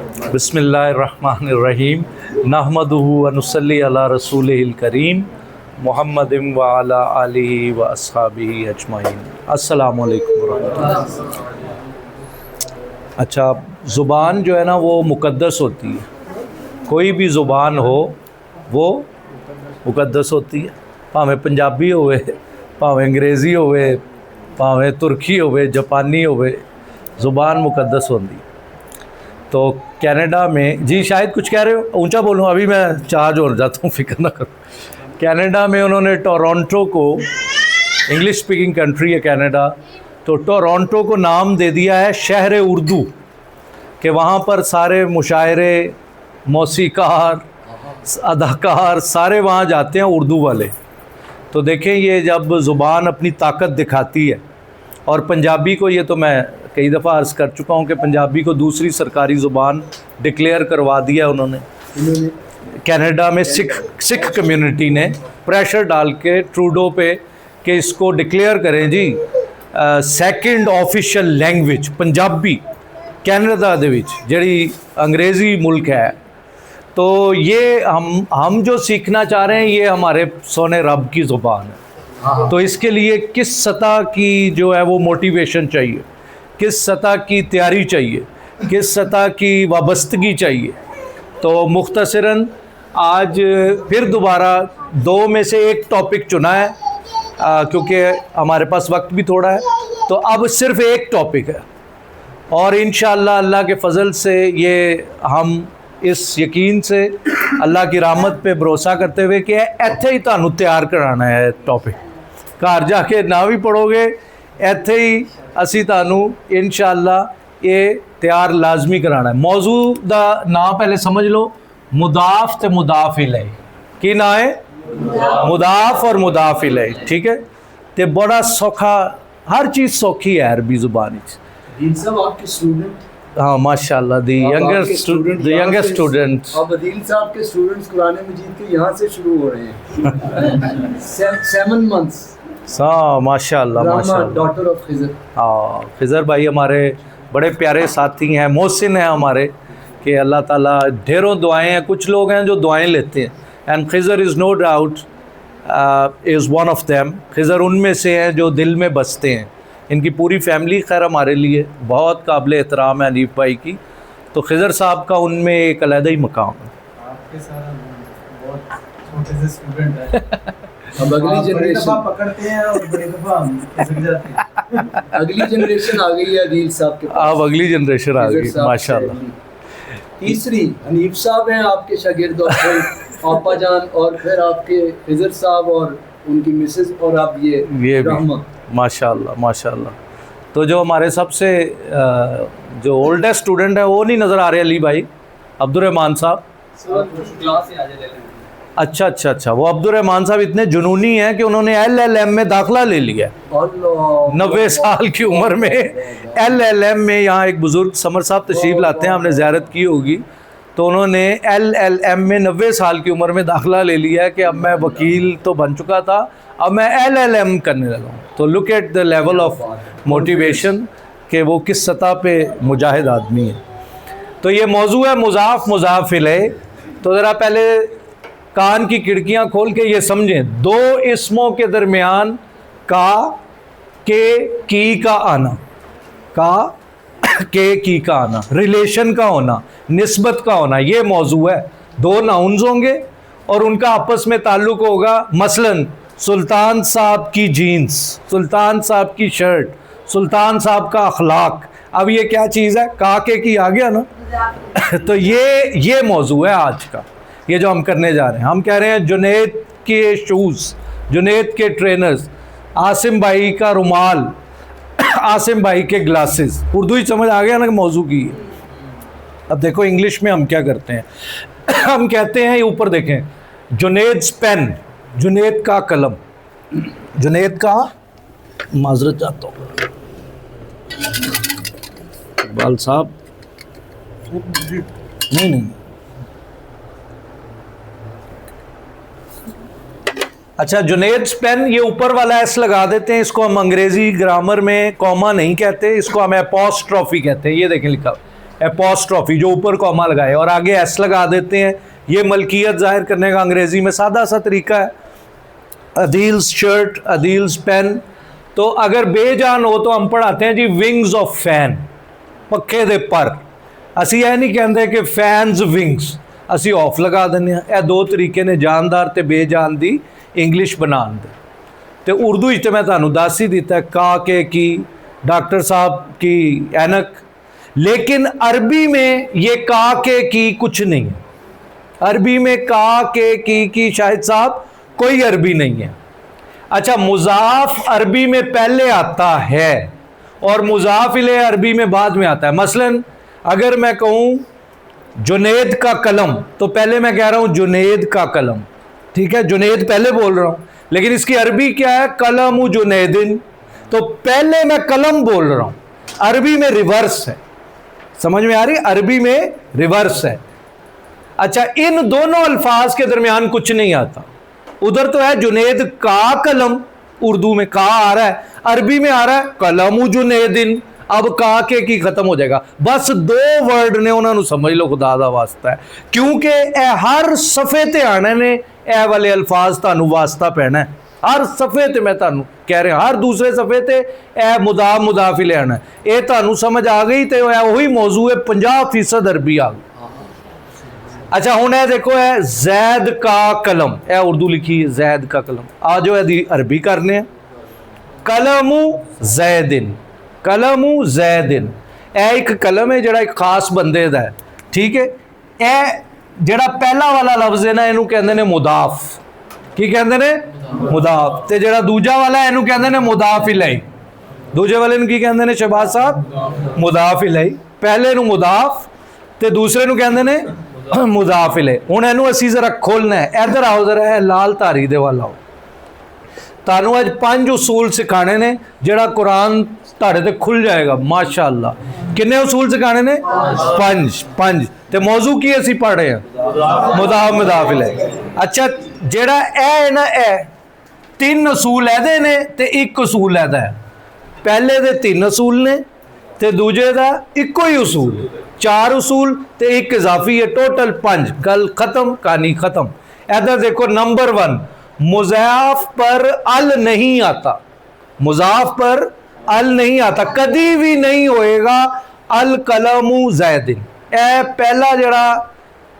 بسم اللہ الرحمن الرحیم نحمدہ ونصلی علی رسولہ الکریم محمد وعلی آلہ واصحابہ اجمعین۔ السلام علیکم ورحمۃ اللہ۔ اچھا، زبان جو ہے نا وہ مقدس ہوتی ہے، کوئی بھی زبان ہو وہ مقدس ہوتی ہے، پاویں پنجابی ہوئے، پاویں انگریزی ہوئے، پاویں ترکی ہوئے، جاپانی ہوئے، زبان مقدس ہوتی ہے۔ تو کینیڈا میں، جی شاید کچھ کہہ رہے ہو، اونچا بولوں، ابھی میں چارج ہو جاتا ہوں، فکر نہ کرو۔ کینیڈا میں انہوں نے ٹورانٹو کو، انگلش اسپیکنگ کنٹری ہے کینیڈا، تو ٹورانٹو کو نام دے دیا ہے شہر اردو، کہ وہاں پر سارے مشاعرے، موسیقار، اداکار سارے وہاں جاتے ہیں، اردو والے۔ تو دیکھیں یہ جب زبان اپنی طاقت دکھاتی ہے، اور پنجابی کو، یہ تو میں کئی دفعہ عرض کر چکا ہوں کہ پنجابی کو دوسری سرکاری زبان ڈکلیئر کروا دیا انہوں نے کینیڈا میں، سکھ کمیونٹی نے پریشر ڈال کے ٹروڈو پہ کہ اس کو ڈکلیئر کریں جی second official language Punjabi Canada دے وچ، جڑی انگریزی ملک ہے۔ تو یہ ہم جو سیکھنا چاہ رہے ہیں یہ ہمارے سونے رب کی زبان ہے، تو اس کے لیے کس سطح کی جو ہے وہ موٹیویشن چاہیے، کس سطح کی تیاری چاہیے، کس سطح کی وابستگی چاہیے۔ تو مختصراً آج پھر دوبارہ دو میں سے ایک ٹاپک چنا ہے، کیونکہ ہمارے پاس وقت بھی تھوڑا ہے، تو اب صرف ایک ٹاپک ہے، اور انشاءاللہ اللہ کے فضل سے یہ ہم اس یقین سے اللہ کی رحمت پہ بھروسہ کرتے ہوئے کہ ایتھے ہی تانوں تیار کرانا ہے ٹاپک، گھر جا کے نہ بھی پڑھو گے، ایتھے ہی اسی تانوں انشاءاللہ یہ تیار لازمی کرانا ہے۔ موضوع دا نام پہلے سمجھ لو، مضاف تے مضاف الیہ، کی نام ہے؟ مضاف اور مضاف الیہ، ٹھیک ہے؟ تے بڑا سوکھا، ہر چیز سوکھی ہے عربی زبان وچ۔ عدیل صاحب آپ کے اسٹوڈنٹ؟ ہاں ماشاءاللہ، دی ینگسٹ اسٹوڈنٹ۔ اب عدیل صاحب کے اسٹوڈنٹس قرآن مجید کے یہاں سے شروع ہو رہے ہیں 7 months۔ ماشاء اللہ ماشاء اللہ، ڈاٹر آف خضر۔ ہاں، خضر بھائی ہمارے بڑے پیارے ساتھی ہیں، محسن ہیں ہمارے، کہ اللہ تعالیٰ ڈھیروں دعائیں ہیں، کچھ لوگ ہیں جو دعائیں لیتے ہیں، and Khizar is no doubt is one of them. Khizar ان میں سے ہیں جو دل میں بستے ہیں، ان کی پوری فیملی خیر ہمارے لیے بہت قابل احترام ہے حنیف بھائی کی، تو خضر صاحب کا ان میں ایک علیحدہ ہی مقام ہے۔ آپ کے سارا بہت چھوٹے سے اسٹوڈنٹ ہیں، اب اگلی جنریشن پکڑتے ہیں اور بڑی دفعہ ہم پھسل جاتے ہیں۔ اگلی جنریشن آ گئی ہے عدیل صاحب کے پاس، اب اگلی جنریشن آ گئی ماشاء اللہ۔ تیسری حنیف صاحب ہیں آپ کے شاگرد، اور پھر آپا جان، اور پھر آپ کے خضر صاحب اور ان کی مسز، اور اب یہ رحمت، ماشاء اللہ ماشاء اللہ۔ تو جو ہمارے سب سے جو اولڈسٹ اسٹوڈنٹ ہے وہ نہیں نظر آ رہے، علی بھائی، عبد الرحمان صاحب۔ اچھا اچھا اچھا، وہ عبد الرحمان صاحب اتنے جنونی ہیں کہ انہوں نے LLM میں داخلہ لے لیا ہے 90 سال کی عمر میں۔ LLM میں یہاں ایک بزرگ سمر صاحب تشریف لاتے ہیں، ہم نے زیارت کی ہوگی، تو انہوں نے LLM میں 90 سال کی عمر میں داخلہ لے لیا ہے کہ اب میں وکیل تو بن چکا تھا، اب میں LLM کرنے لگا ہوں۔ تو look at the level of motivation کہ وہ کس سطح پہ مجاہد آدمی ہے۔ تو یہ موضوع ہے مضاف مضاف الیہ۔ تو ذرا پہلے کان کی کھڑکیاں کھول کے یہ سمجھیں، دو اسموں کے درمیان کا، کے، کی کا آنا، کا، کے، کی کا آنا، ریلیشن کا ہونا، نسبت کا ہونا، یہ موضوع ہے۔ دو ناؤنز ہوں گے اور ان کا آپس میں تعلق ہوگا، مثلاً سلطان صاحب کی جینز، سلطان صاحب کی شرٹ، سلطان صاحب کا اخلاق۔ اب یہ کیا چیز ہے؟ کا کے کی آ گیا نا۔ تو یہ موضوع ہے آج کا، یہ جو ہم کرنے جا رہے ہیں۔ ہم کہہ رہے ہیں جنید کے شوز، جنید کے ٹرینرز، عاصم بھائی کا رومال، عاصم بھائی کے گلاسز۔ اردو ہی سمجھ آ گیا نا کہ موضوع کی۔ اب دیکھو انگلش میں ہم کیا کرتے ہیں، ہم کہتے ہیں اوپر دیکھیں، جنید's پین، جنید کا قلم، جنید کا، معذرت چاہتا ہوں اقبال صاحب، نہیں، اچھا جنید's پین، یہ اوپر والا ایس لگا دیتے ہیں، اس کو ہم انگریزی گرامر میں کوما نہیں کہتے، اس کو ہم اپوسٹرافی کہتے ہیں۔ یہ دیکھیں لکھا एपॉस्ट्रॉफी जो ऊपर कॉमा लगाए और आगे एस लगा देते हैं, ये मलकियत जाहिर करने का अंग्रेज़ी में सादा सा तरीका है। अदील्स शर्ट, अदील्स पेन। तो अगर बेजान हो तो हम पढ़ाते हैं जी विंग्स ऑफ फैन, पखे दे पर। असी यह नहीं कहते कि फैनस विंग्स, असी ऑफ लगा देने। यह दो तरीके ने जानदार ते बेजान दी इंग्लिश बनाने दे। तो उर्दू तो मैं तुहानू दस ही दिता है, का के की, डॉक्टर साहब की ऐनक। लेकिन अरबी में ये का के की कुछ नहीं है। अरबी में का के की शाहिद साहब कोई अरबी नहीं है। अच्छा, मुज़ाफ अरबी में पहले आता है और मुज़ाफ इले अरबी में बाद में आता है। मसलन अगर मैं कहूँ जुनेद का कलम, तो पहले मैं कह रहा हूँ जुनेद का कलम, ठीक है, जुनेद पहले बोल रहा हूँ, लेकिन इसकी अरबी क्या है, कलम जुनेदिन। तो पहले मैं कलम बोल रहा हूँ, अरबी में रिवर्स है। समझ में आ रही? अरबी में रिवर्स है। अच्छा, इन दोनों अल्फाज के दरमियान कुछ नहीं आता। उधर तो है जुनेद का कलम, उर्दू में का आ रहा है, अरबी में आ रहा है कलम जुनेदिन। अब का के की खत्म हो जाएगा। बस दो वर्ड ने, उन्होंने समझ लो, खुदा दा वास्ता है, क्योंकि हर सफ़े ते आने ने ए वाले अल्फाज तानू वास्ता पैना है। हर सफ़े ते मैं तानू कह रहा, हर दूसरे सफ़े ते ए मुदाफ मुदाफ ले आना है। ये तानू समझ आ गई तो वही मौजू है, 50% अरबी आ गई। अच्छा, हुण है देखो, है जैद का कलम, ए उर्दू लिखी है जैद का कलम। आ जाओ यदि अरबी करने, कलमु जैदिन, कलमु जैदिन। ए एक कलम है, जड़ा एक खास बंदे दा है, ठीक है। ए जड़ा पहला वाला लफ्ज़ है ना, इनू कहंदे ने मुदाफ। की कहंदे ने? मुदाफ। ते जड़ा दूजा वाला है, इनू कहंदे ने मुदाफ इलैही। दूजे वाले नू की कहंदे ने शहबाज साहब? मुदाफ इलैही। पहले नू मुदाफ ते दूसरे नू कहंदे ने मुदाफ इलैही। हुण इनू असीं जरा खोलना है। इधर आओ जरा, है लाल धारी दे वाल आओ। तानू अज 5 उसूल सिखाने ने, जड़ा कुरान ताड़े ते खुल जाएगा माशाअल्लाह। किन्ने उसूल सिखाने ने? 5। ते मौजू की असी पढ़ रहे हैं? मुदाफ मुदाफ इलैही। अच्छा, जेड़ा ए है ना, ए 3 उसूल ऐदे ने ते 1 उसूल ऐदा है। पहले दे 3 उसूल ने ते दूजे दा इक्को ही उसूल। 4 उसूल ते 1 इजाफी है, टोटल 5। गल खत्म, कहानी खत्म। इधर देखो, नंबर 1, मुज़ाफ पर अल नहीं आता। मुज़ाफ पर अल नहीं आता, कभी भी नहीं होएगा अल कलमु जैदिन। ए पहला जड़ा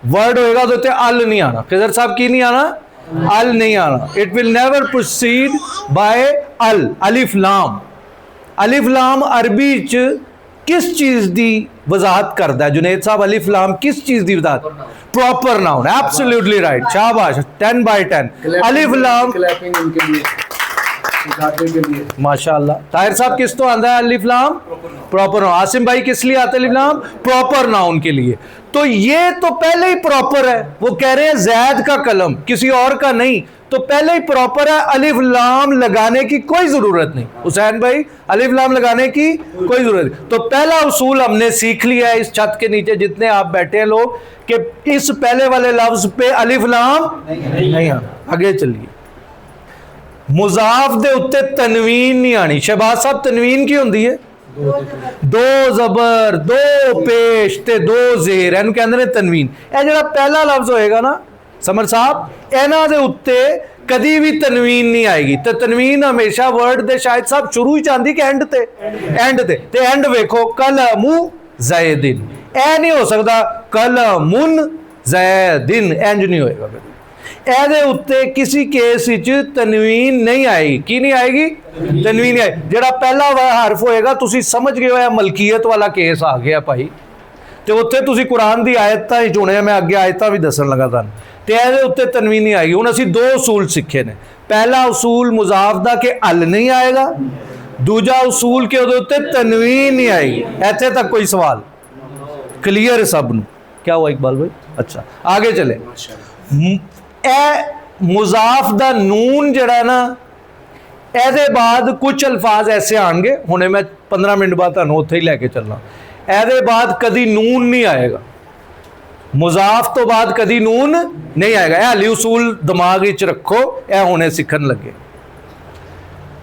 वर्ड होएगा तो अल नहीं आना। किधर साहब की नहीं आना? अल नहीं आना। It will never proceed by अल। अलिफ लाम। अलिफ लाम अरबी च किस चीज़ की वजाहत करता है जुनेद साहब? अलिफ लाम किस चीज़ की वजाहत? Proper noun. एब्सोल्युटली राइट, शाबाश, 10/10। अलिफ लाम माशाअल्लाह। ताहिर साहब किस तो आंदा है अलिफ लाम? Proper noun. आसिम भाई किस लिए आता है अलिफ लाम? प्रॉपर नाउन के लिए। तो ये तो पहले ही प्रॉपर है। वो कह रहे हैं जैद का कलम, किसी और का नहीं, तो पहले ही प्रॉपर है। अलिफ लाम लगाने की कोई जरूरत नहीं। हुसैन भाई, अलिफ लाम लगाने की कोई जरूरत नहीं। तो पहला उसूल हमने सीख लिया है इस छत के नीचे जितने आप बैठे हैं लोग, कि इस पहले वाले लफ्ज पे अलिफ लाम नहीं आना। आगे चलिए। मुजाफ दे उत्ते तनवीन नहीं आनी। शहबाज साहब, तनवीन की होंदी है? 2 जबर, 2 पेश ते 2 जेर, इन्हू कहंदे ने तनवीन। ए जड़ा पहला लफ्ज होएगा ना समर साहब, इन्हां दे उत्ते कदी भी तनवीन नहीं आएगी। तो तनवीन हमेशा वर्ड दे शायद साहब शुरू ही चाहती कि एंड ते? एंड ते एंड वेखो, कलमु जैदिन। ए नहीं हो सकता कलमुन जैदिन, एंज नहीं होएगा। ਇਹਦੇ ਉੱਤੇ किसी केस तनवीन नहीं आएगी। की नहीं आएगी? तनवीन नहीं आएगी। ਜਿਹੜਾ ਪਹਿਲਾ ਹਰਫ ਹੋਏਗਾ ਤੁਸੀਂ ਸਮਝ ਗਏ ਹੋਇਆ ਮਲਕੀਅਤ ਵਾਲਾ ਕੇਸ ਆ ਗਿਆ ਭਾਈ। ਤੇ ਉੱਥੇ ਤੁਸੀਂ ਕੁਰਾਨ ਦੀ ਆਇਤਾਂ ਹੀ ਚੁਣਿਆ, ਮੈਂ ਅੱਗੇ ਆਇਤਾਂ ਵੀ ਦੱਸਣ ਲੱਗਾ ਤੁਹਾਨੂੰ। ਤੇ ਇਹਦੇ ਉੱਤੇ ਤਨਵੀਨ ਨਹੀਂ ਆਏਗੀ। ਹੁਣ ਅਸੀਂ 2 ਉਸੂਲ ਸਿੱਖੇ ਨੇ। ਪਹਿਲਾ ਉਸੂਲ ਮੁਜ਼ਾਫ ਦਾ ਕਿ ਅਲ ਨਹੀਂ ਆਏਗਾ, ਦੂਜਾ ਉਸੂਲ ਕਿ ਉਹਦੇ ਉੱਤੇ ਤਨਵੀਨ नहीं आएगी। ਇੱਥੇ तक कोई सवाल क्लियर है सब ਨੂੰ? क्या हुआ इकबाल भाई? अच्छा, आगे चले। ए मुजाफ दा नून जड़ा ना, ਇਹਦੇ बाद कुछ अल्फाज ऐसे आएंगे, हुणे मैं 15 मिनट बाद ਤੁਹਾਨੂੰ ਉੱਥੇ ही लैके चलना। ਇਹਦੇ बाद कदी नून नहीं आएगा। मुजाफ तो बाद कदी नून नहीं आएगा। ਇਹ ਹਲੀ उसूल दिमाग विच रखो, ਇਹ हुणे सीखन लगे।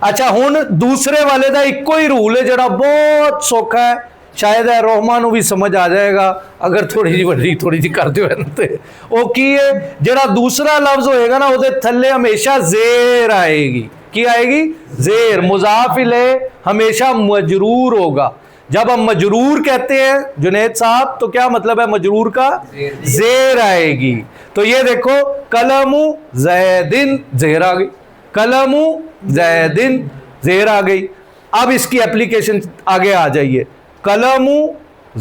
अच्छा, हुण दूसरे वाले का इक्को ही रूल है जड़ा बहुत सौखा है। ਸ਼ਾਇਦ ਇਹ ਰੋਹਮਾਂ ਨੂੰ ਵੀ ਸਮਝ ਆ ਜਾਏਗਾ ਅਗਰ ਥੋੜੀ ਜਿਹੀ ਵੱਡੀ ਥੋੜੀ ਜਿਹੀ ਕਰਦੇ ਹੋਏ ਤੇ। ਉਹ ਕੀ ਹੈ, ਜਿਹੜਾ ਦੂਸਰਾ ਲਫ਼ਜ਼ ਹੋਏਗਾ ਨਾ ਉਹਦੇ ਥੱਲੇ ਹਮੇਸ਼ਾ ਜ਼ੇਰ ਆएगी। ਕੀ आएगी? ਜ਼ੇਰ। मुज़ाफ़ इलैह हमेशा मजरूर होगा। जब हम मजरूर कहते हैं जुनैद साहब तो क्या मतलब है मजरूर का? ज़ेर आएगी। तो ये देखो कलमु ज़ैदिन ज़ेर आ गई, कलमु ज़ैदिन ज़ेर आ गई। अब इसकी एप्लीकेशन आगे आ जाइए। कलमु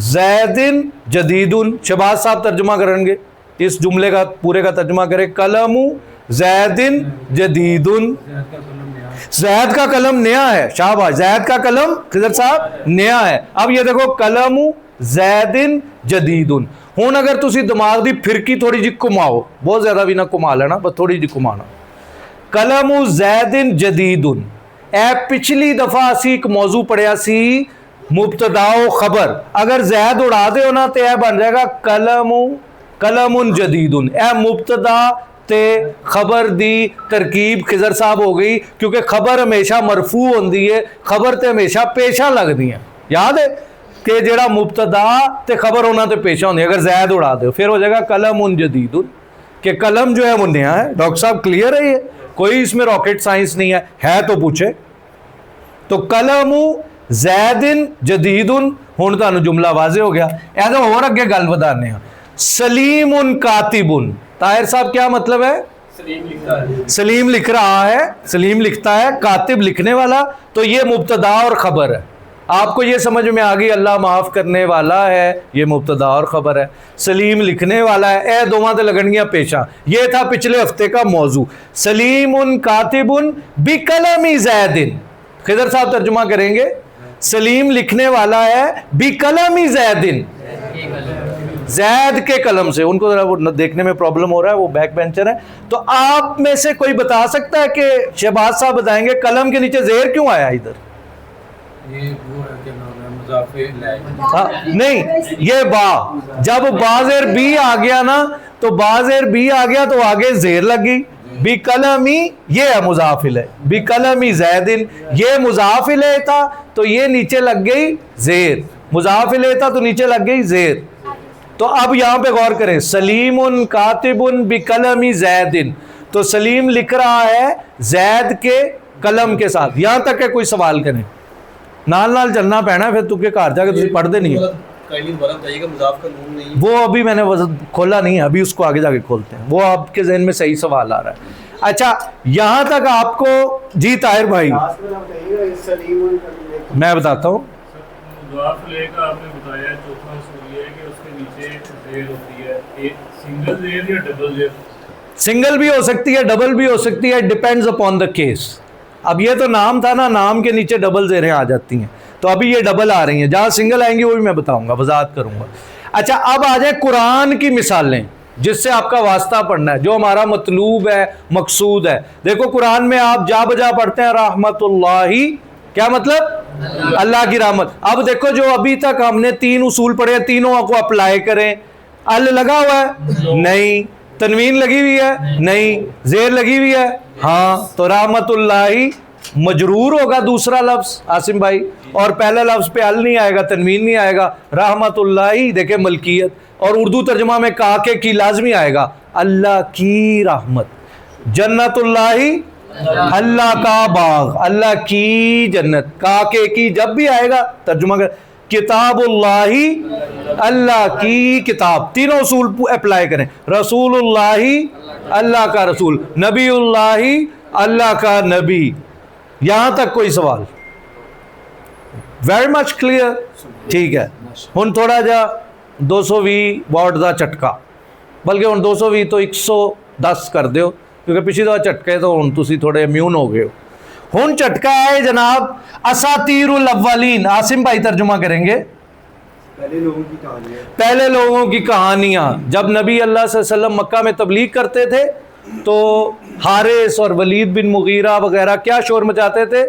ज़ैदिन जदीदुन, शहबाज साहब तर्जुमा करेंगे, इस जुमले का पूरे का तर्जुमा करें। कलमु ज़ैदिन जदीदुन, ज़ैद का कलम नया है, शाबाश, ज़ैद का कलम खिज़र साहब नया है। अब ये देखो कलमु ज़ैदिन जदीदुन। हुण अगर तुसी दिमाग दी फिरकी थोड़ी जी घुमाओ, बहुत ज़्यादा भी ना घुमा लेना, बस थोड़ी जी घुमाना। कलमु ज़ैदिन जदीदुन, ए पिछली दफ़ा असी एक मौजू पढ़िया सी मुब्तदाओ खबर। अगर ज़ैद उड़ा दे ना तो यह बन जाएगा कलमुन जदीदुन। ए मुब्तदा ते खबर दी तरकीब खिज़र साहब हो गई, क्योंकि खबर हमेशा मरफू होंदी है, खबर ते हमेशा पेशा लगदी है। याद है कि जेड़ा मुब्तदा ते खबर होना ते पेशा होंदी है। अगर ज़ैद उड़ा दो फिर हो जाएगा कलमुन जदीदुन, कि कलम जो है वो नया है। डॉक्टर साहब क्लियर है ये, कोई इसमें रॉकेट साइंस नहीं है तो पूछे। तो कलमु ज़ैदिन जदीदुन, हुण तुहानूं जुमला वाज़े हो गया। ऐसा होर अगे गल वधाने आ। सलीमुन कातिबुन, ताहिर साहब क्या मतलब है? सलीम लिख रहा है, सलीम लिखता है, कातिब लिखने वाला। तो ये मुब्तदा और खबर है। आपको ये समझ में आ गई, अल्लाह माफ़ करने वाला है, ये मुब्तदा और खबर है। सलीम लिखने वाला है, ए दोवां ते लगणगियां पेशा। ये था पिछले हफ्ते का मौजू। सलीमुन कातिबुन बिकलमी ज़ैदिन, खिज़र साहब तर्जुमा करेंगे। सलीम लिखने वाला है बिकलमी ज़ैदिन, ज़ैद के कलम से। उनको जरा वो देखने में प्रॉब्लम हो रहा है, वो बैक बेंचर है। तो आप में से कोई बता सकता है कि शहबाज साहब बताएंगे कलम के नीचे ज़ेर क्यों आया इधर? ये वो है क्या नाम है, मुज़ाफ़ इलैह। हाँ, नहीं, ये बा, जब बाज़ेर बी आ गया ना, तो बाज़ेर बी आ गया तो आगे ज़ेर लग गई। बी कलमी, ये है मुज़ाफ़ इलैह, बी कलमी ज़ैदिन, ये मुज़ाफ़ इलैह था तो ये नीचे लग गई ज़ेर, मुज़ाफ़ इलैह था तो नीचे लग गई ज़ेर। तो अब यहाँ पे गौर करें, सलीमुन कातिबुन बिकलमी ज़ैदिन, तो सलीम लिख रहा है ज़ैद के कलम के साथ। यहाँ तक है, कोई सवाल करें, नाल नाल चलना पैना, फिर तुके घर जाके तुम पढ़ते नहीं हो। वो अभी मैंने खोला नहीं है, अभी उसको आगे जाके खोलते हैं, वो आपके जहन में सही सवाल आ रहा है। अच्छा, यहाँ तक आपको जी ताहिर भाई मैं बताता हूँ। आपने बताया चौथा उसूल ये है कि उसके नीचे ज़ेर होती है, एक सिंगल ज़ेर या डबल ज़ेर? सिंगल भी हो सकती है, डबल भी हो सकती है, डिपेंड्स अपॉन द केस। अब ये तो नाम था ना, नाम के नीचे डबल ज़ेरें आ जाती हैं, तो अभी ये डबल आ रही हैं। जहाँ सिंगल आएंगी वो भी मैं बताऊंगा, वजाहत करूंगा। अच्छा, अब आ जाए कुरान की मिसालें जिससे आपका वास्ता पढ़ना है, जो हमारा मतलूब है, मकसूद है। देखो कुरान में आप जा बजा पढ़ते हैं रहमतुल्लाही, क्या मतलब? अल्लाह की रहमत। अब देखो जो अभी तक हमने 3 उसूल पढ़े, तीनों को अप्लाई करें। अल लगा हुआ है? नहीं। तनवीन लगी हुई है? नहीं। ज़ेर लगी हुई है? हाँ। तो रहमतुल्लाही मजरूर होगा दूसरा लफ्ज़ आसिम भाई, और पहला लफ्ज़ पे अल नहीं आएगा, तनवीन नहीं आएगा। रहमतुल्लाही देखे मलकियत, और उर्दू तर्जुमा में काके की लाजमी आएगा, अल्लाह की रहमत। जन्नतुल्लाही, अल्लाह का बाग, अल्लाह की जन्नत। काके की जब भी आएगा तर्जुमा कर, किताबुल्लाही, अल्लाह की किताब। तीनों उसूल अप्लाई करें। रसूलुल्लाही, अल्लाह का रसूल। नबीउल्लाही, अल्लाह का नबी। यहां तक कोई सवाल? वेरी मच क्लियर, ठीक है। हुण थोड़ा जा 220 वाट का झटका, बल्कि हुण 220 तो 110 कर दो, क्योंकि पिछली दफा झटके तो हुण तुसी थोड़े इम्यून हो गए हो। हुण झटका है जनाब असातीरुल अव्वलीन। आसिम भाई तर्जुमा करेंगे। पहले लोगों की कहानियाँ, पहले लोगों की कहानियाँ। जब नबी अल्लाह सल्लल्लाहु अलैहि वसल्लम मक्का में तबलीग करते थे तो हारिस और वलीद बिन मुगीरा वगैरह क्या शोर मचाते थे?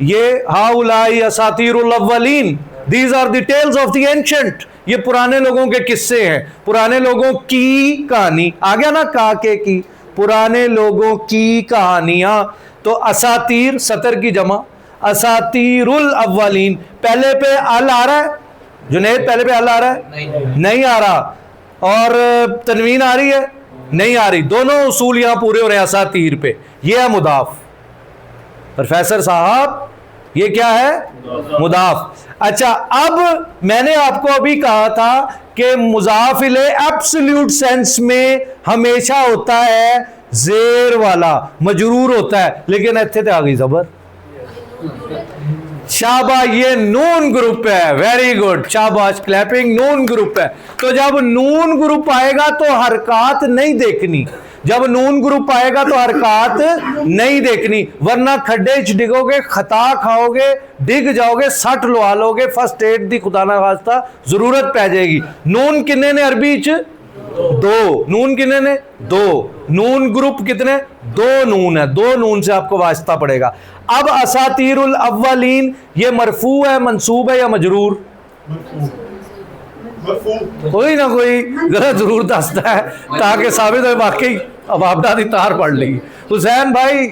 ये हाउलाई असातीरुल अव्वलीन, these are the tales of the ancient, ये पुराने लोगों के किस्से हैं, पुराने लोगों की कहानी। आ गया ना काके की, पुराने लोगों की कहानियाँ। तो असातीर सतर की जमा, असातीरुल अव्वलीन, पहले पे अल आ रहा है, جنید پہلے پہ ال آ رہا ہے؟ نہیں آ رہا. اور تنوین آ رہی ہے؟ نہیں آ رہی. دونوں اصول یہاں پورے ہو رہے ہیں اساتیر پہ. یہ ہے مضاف. پروفیسر صاحب یہ کیا ہے؟ مضاف. اچھا اب میں نے آپ کو ابھی کہا تھا کہ مضاف الیہ ایبسلیوٹ سینس میں ہمیشہ ہوتا ہے زیر والا، مجرور ہوتا ہے، لیکن ایتھے تے آ گئی زبر. شاباش، یہ نون گروپ ہے. ویری گڈ، شاباش، کلیپنگ. نون گروپ ہے. تو جب نون گروپ آئے گا تو حرکات نہیں دیکھنی. جب نون گروپ آئے گا تو حرکات نہیں دیکھنی، ورنہ کھڈے چ ڈگو گے، خطا کھاؤ گے، ڈگ جاؤ گے، سٹ لوا لو گے. فرسٹ ایڈ دی خدا نہ خواستہ ضرورت پہ جائے گی. نون کنے نے عربی چ؟ دو. نون کنے نے؟ دو. نون گروپ کتنے؟ دو نون ہے. دو نون سے آپ کو واسطہ پڑے گا. اب اساطیر الاولین یہ مرفوع ہے، منصوب ہے یا مجرور؟ کوئی نہ کوئی ذرا ضرور دستا ہے تاکہ ثابت ہو واقعی. اب آپ دادی تار پڑھ لیں. حسین بھائی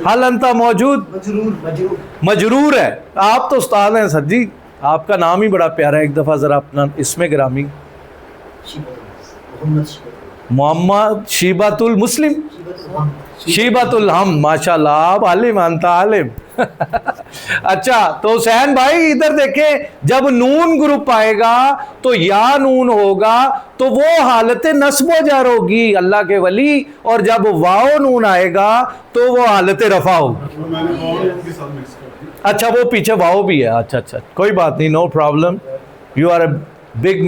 حل انتا موجود؟ مجرور ہے. آپ تو استاد ہیں سر جی، آپ کا نام ہی بڑا پیارا ہے. ایک دفعہ ذرا اپنا اس میں گرامی. محمد شیبۃ المسلم، شیبۃ الحمد. ماشاء اللہ آپ عالم، انت عالم. اچھا تو حسین بھائی ادھر دیکھیں، جب نون گروپ آئے گا تو یا نون ہوگا تو وہ حالت نصب و جر ہوگی اللہ کے ولی، اور جب واو نون آئے گا تو وہ حالت رفع ہوگی. اچھا وہ پیچھے واو بھی ہے. اچھا اچھا کوئی بات نہیں، no problem. You are a big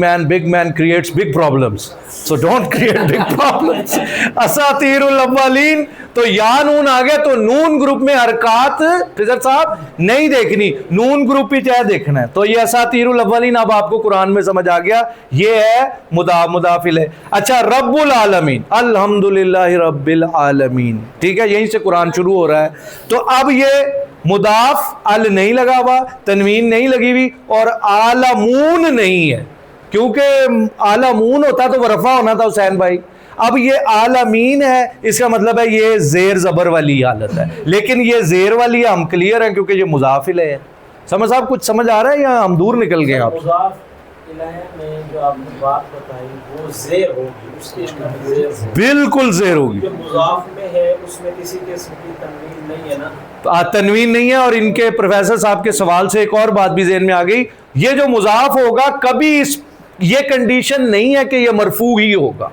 man creates big problems, so don't create big problems. اساطیر الاولین تو یا نون آ گیا تو نون گروپ میں حرکات فضر صاحب نہیں دیکھنی، نون گروپ ہی چاہے دیکھنا ہے. تو یہ اساطیر الاولین اب آپ کو قرآن میں سمجھ آ گیا. یہ ہے مضاف الیہ. اچھا رب العالمین، الحمدللہ رب العالمین، ٹھیک ہے، یہیں سے قرآن شروع ہو رہا ہے. تو اب یہ مضاف ال نہیں لگا ہوا، تنوین نہیں لگی ہوئی، اور عالمون نہیں ہے، کیونکہ عالمون ہوتا تو وہ رفع ہونا تھا حسین بھائی. اب یہ عالمین ہے، اس کا مطلب ہے یہ زیر زبر والی حالت ہے، لیکن یہ زیر والی ہم کلیئر ہیں کیونکہ یہ مضاف الیہ ہے. سمجھ صاحب کچھ سمجھ آ رہا ہے یا ہم دور نکل گئے؟ آپ مضاف الیہ میں جو آپ نے بات بتائی وہ زیر ہوگی، اس کے بالکل زیر ہوگی. جو مضاف میں ہے اس میں کسی قسم کی تنوین نہیں ہے نا؟ تنوین نہیں ہے. اور ان کے پروفیسر صاحب کے سوال سے ایک اور بات بھی ذہن میں آ گئی، یہ جو مضاف ہوگا کبھی یہ کنڈیشن نہیں ہے کہ یہ مرفوع ہی ہوگا.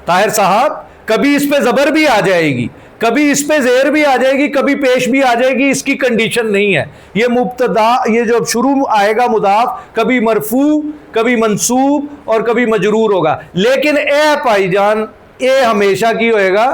طاہر صاحب کبھی اس پہ زبر بھی آ جائے گی، کبھی اس پہ زیر بھی آ جائے گی، کبھی پیش بھی آ جائے گی، اس کی کنڈیشن نہیں ہے. یہ مبتدا، یہ جو شروع آئے گا مضاف کبھی مرفوع، کبھی منصوب اور کبھی مجرور ہوگا. لیکن اے بھائی جان اے ہمیشہ کی ہوئے گا؟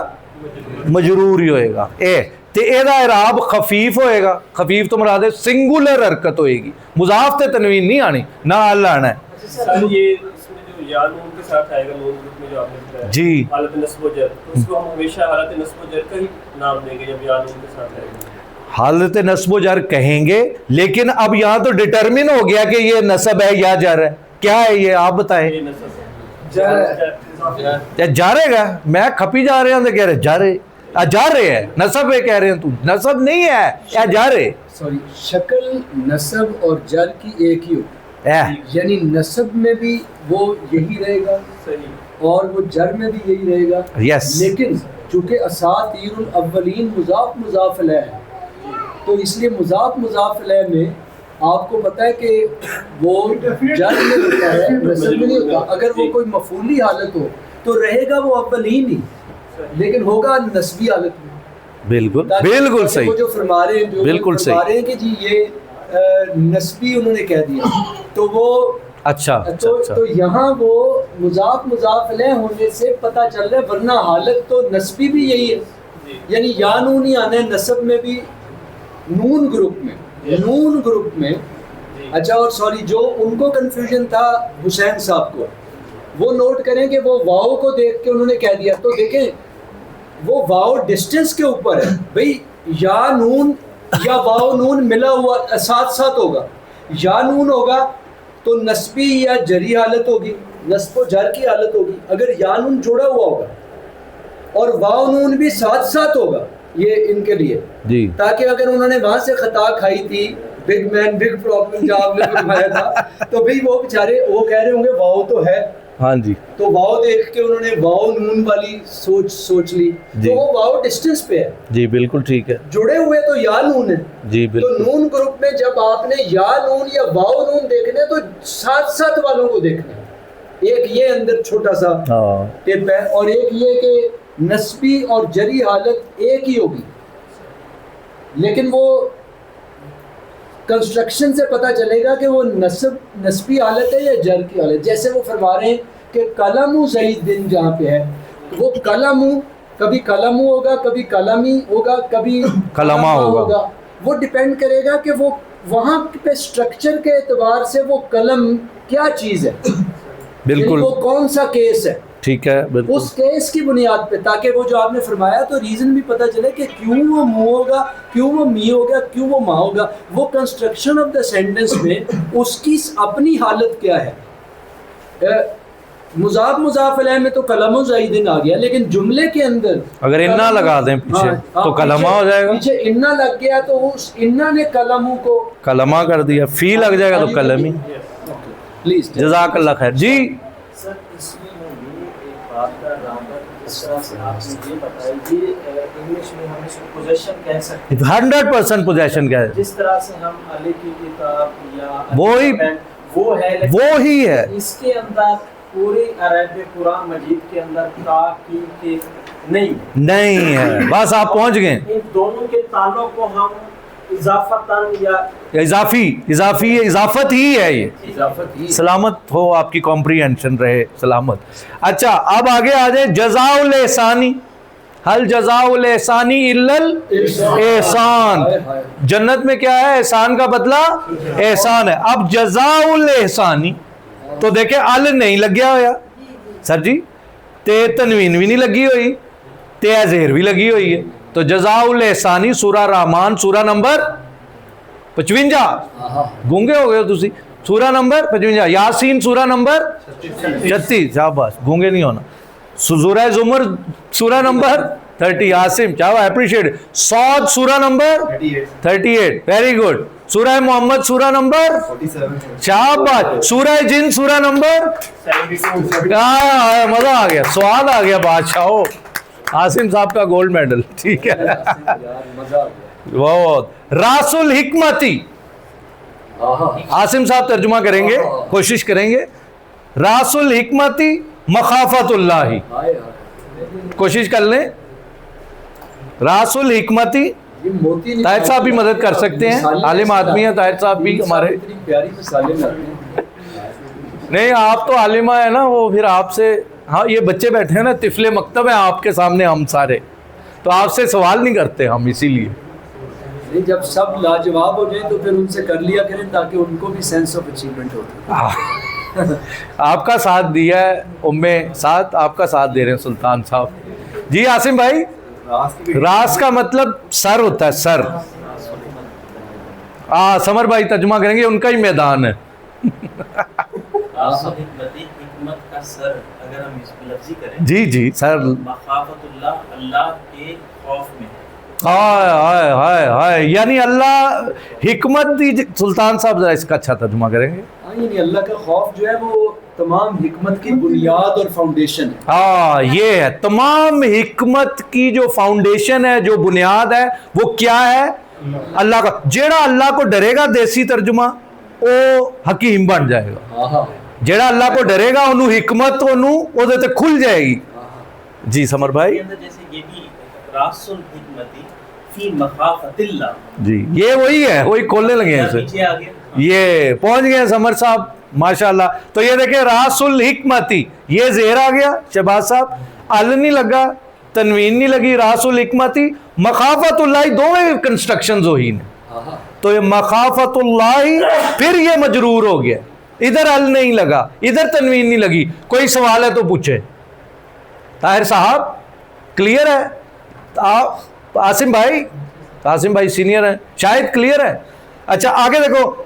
مجرور ہی ہوئے گا. اے تے اے دا اعراب خفیف ہوئے گا. خفیف تو مراد ہے سنگولر حرکت ہوئے گی، مضاف تے تنوین نہیں آنی، نہ ال آنا ہے. سر یہ اس میں جو یا نون کے ساتھ آئے گا، نون گروپ میں جو آپ نے بتایا جی حالت نصب و جر، تو اس کو ہم ہمیشہ حالت نصب و جر کا ہی نام دیں گے جب یا نون کے ساتھ آئے گا. حالت نصب و جر کہیں گے، لیکن اب یہاں تو ڈٹرمن ہو گیا کہ یہ نصب ہے یا جر ہے. کیا ہے یہ آپ بتائیں؟ یہ نصب ہے. جا رہے گا، میں کھپی جا رہے ہیں تو کہہ رہے جا رہے، جا رہے ہے نصب ہے، کہہ رہے ہیں تو نصب نہیں ہے یا جا رہے. سوری، شکل نصب اور جر کی ایک ہی ہو، یعنی نصب میں بھی وہ یہی رہے گا اور وہ جر میں بھی یہی رہے گا. یس. لیکن چونکہ اساطیر الاولین مضاف الیہ ہے تو اس لیے مضاف الیہ میں آپ کو پتہ ہے کہ وہ جر میں ہوتا ہے، نصب میں نہیں ہوتا. اگر وہ کوئی مفعولی حالت ہو تو رہے گا وہ اولین ہی، لیکن ہوگا نسبی حالت میں. بالکل بالکل صحیح. وہ جو فرما رہے ہیں، جو بالکل صحیح فرما رہے ہیں کہ جی یہ نسبی انہوں نے کہہ دیا، تو وہ اچھا تو یہاں وہ مضاف الیہ ہونے سے پتہ چل رہا ہے، ورنہ حالت تو نسبی بھی یہی ہے، یعنی یا نون ہی آنا ہے نسب میں بھی، نون گروپ میں. اچھا اور سوری، جو ان کو کنفیوژن تھا حسین صاحب کو، وہ نوٹ کریں کہ وہ واؤ کو دیکھ کے انہوں نے کہہ دیا، تو دیکھیں وہ واؤ ڈسٹنس کے اوپر ہے بھئی. یا نون یا واؤ نون ملا ہوا ساتھ ہوگا، یا نون ہوگا تو نسبی یا جری حالت ہوگی، نصب و جر کی حالت ہوگی. اگر یا نون جوڑا ہوا ہوگا اور واؤ نون بھی ساتھ ہوگا، یہ ان کے لیے جی، تاکہ اگر انہوں نے وہاں سے خطا کھائی تھی बिग मैन बिग प्रॉब्लम जो आपने फरमाया था, तो भाई वो बेचारे वो कह रहे होंगे वाओ तो है, हाँ जी तो वाओ देख के उन्होंने वाओ नून वाली सोच ली, जी। तो वो वाओ डिस्टेंस पे है, जी बिल्कुल ठीक है जुड़े हुए तो या नून है। जी तो बिल्कुल नून ग्रुप में जब आपने या नून या वाओ नून देखने तो साथ साथ वालों को देखना है। एक ये अंदर छोटा सा हाँ टिप है, और एक ये कि नस्बी और जरी हालत एक ही होगी, लेकिन वो कंस्ट्रक्शन से पता चलेगा कि वो नस्बी हालत है या जर की हालत। जैसे वो फरमा रहे हैं कि कलमु ज़ईद दिन जहाँ पे है, वो कलमु कभी कलमु होगा, कभी कलमी होगा, कभी कलमा होगा। वो डिपेंड करेगा कि वो वहाँ पे स्ट्रक्चर के एतबार से वो कलम क्या चीज़ है, बिल्कुल वो कौन सा केस है, ठीक है बिल्कुल उस केस की बुनियाद पे, ताकि वो जो आपने फरमाया तो रीज़न भी पता चले कि क्यों वो मुँह होगा, क्यों वो मी होगा, क्यों वो माँ होगा। वो कंस्ट्रक्शन ऑफ द सेंटेंस में उसकी अपनी हालत क्या है। मुज़ाफ अलैह में तो कलम ज़ईदिन आ गया, लेकिन जुमले के अंदर अगर इन्ना लगा दें पीछे तो कलमा हो जाएगा, पीछे इन्ना लग गया तो उस इन्ना ने कलमू को कलमा कर दिया, फी लग जाएगा तो कलमी। प्लीज जज़ाकल्लाह खैर जी। सर इसमें मुझे एक बात का रामबन इस तरह से आपने ये बताया कि इंग्लिश में हम इसको पोजेशन कह सकते हैं, 100% पोजेशन का है, जिस तरह से हम अली की किताब या वो ही है। इसके अंदर पूरी अरबी कुरान मजीद के अंदर ता की नहीं है, बस आप पहुंच गए। इन दोनों के ताल्लुक को हम इजाफतन या इजाफत ही है ये। इजाफत ही सलामत हो, आपकी कॉम्प्रीहेंशन रहे सलामत। अच्छा अब आगे आ जाए, जज़ाउल एहसानी, हल जज़ाउल एहसानी इल्लल एहसान। जन्नत में क्या है, एहसान का बदला एहसान है। अब जज़ाउल एहसानी तो देखे अल नहीं लग गया होया सर जी, ते तनवीन भी नहीं लगी हुई, ते अज़ेर भी लगी हुई है। तो जज़ाउल एहसानी सूरा रहमान सूरा नंबर 55, गूंगे हो गए हो तुसी, सूरा नंबर 55, यासीन सूरा नंबर 36, शाबाश गूंगे नहीं होना, सूरा ज़ुमर सूरा नंबर 30, आसिम चाहो अप्रिशिएट, सौद सूरा नंबर 38, वेरी गुड, सूरा मोहम्मद सूरा नंबर 47 शाबाश, सूरा जिन सूरा नंबर 72 मजा आ गया, स्वाद आ गया बादशाह हो। आसिम साहब का गोल्ड मेडल, ठीक है यार मजा आ गया। बहुत। रासुल हिकमती, आसिम साहब तर्जुमा करेंगे, कोशिश करेंगे। रासुल हिकमती मखाफतुल्लाही, हाय हाय, कोशिश कर लें। रासुल हिकमती, ये मोती नहीं, ताहिर साहब भी मदद कर सकते हैं, आलिम आदमी है ताहिर साहब भी हमारे। इतनी प्यारी मिसालें लाते हैं। नहीं आप तो आलिमा है ना, वो फिर आपसे, हाँ ये बच्चे बैठे हैं ना, तिफले मकतब है आपके सामने हम सारे, तो आपसे सवाल नहीं करते हम, इसीलिए। नहीं, जब सब लाजवाब हो जाए तो फिर उनसे कर लिया करें, ताकि उनको भी सेंस ऑफ अचीवमेंट हो। आपका साथ दिया है उम्मे, साथ आपका साथ दे रहे हैं सुल्तान साहब जी। आसिम भाई, रास का मतलब सर होता है, सर। समर भाई तर्जुमा करेंगे, उनका ही मैदान है। हिकमत का सर अगर हम इसको लफ्जी करें, जी जी सर, मखाफतुल्लाह, अल्लाह के खौफ में, हाय हाय हाय हाय, यानी अल्लाह हिकमत दी। सुल्तान साहब जरा इसका अच्छा तर्जुमा करेंगे। हाँ, यानी अल्लाह का खौफ जो है वो तमाम हिकमत की बुनियाद और फाउंडेशन है। हाँ ये है, तमाम हिकमत की जो फाउंडेशन है, जो बुनियाद है, वो क्या है, अल्लाह का। जेड़ा अल्लाह को डरेगा, देसी तर्जुमा, वो हकीम बन जाएगा। जेड़ा अल्लाह को डरेगा, उन्हों हिकमत उन्हों ते खुल जाएगी। जी समर भाई, जैसे ये भी रासुल हिकमती फी मखाफतिल्लाह, जी ये वही है, वही खोलने लगे हैं इसे, पीछे आ गया, ये पहुंच गए समर साहब माशाल्लाह। तो ये देखें, रासुल हिकमती, ये जेर आ गया शहबाज साहब, अल नहीं लगा, तनवीन नहीं लगी, रासुल हिकमती मखाफतुल्लाह, दोवें कंस्ट्रक्शंस हुई ने। तो ये मखाफतुल्लाह, फिर ये मजरूर हो गया, इधर अल नहीं लगा, इधर तनवीन नहीं लगी। कोई सवाल है तो पूछे ताहिर साहब, क्लियर है? आसिम भाई सीनियर है, शायद क्लियर है। अच्छा आगे देखो,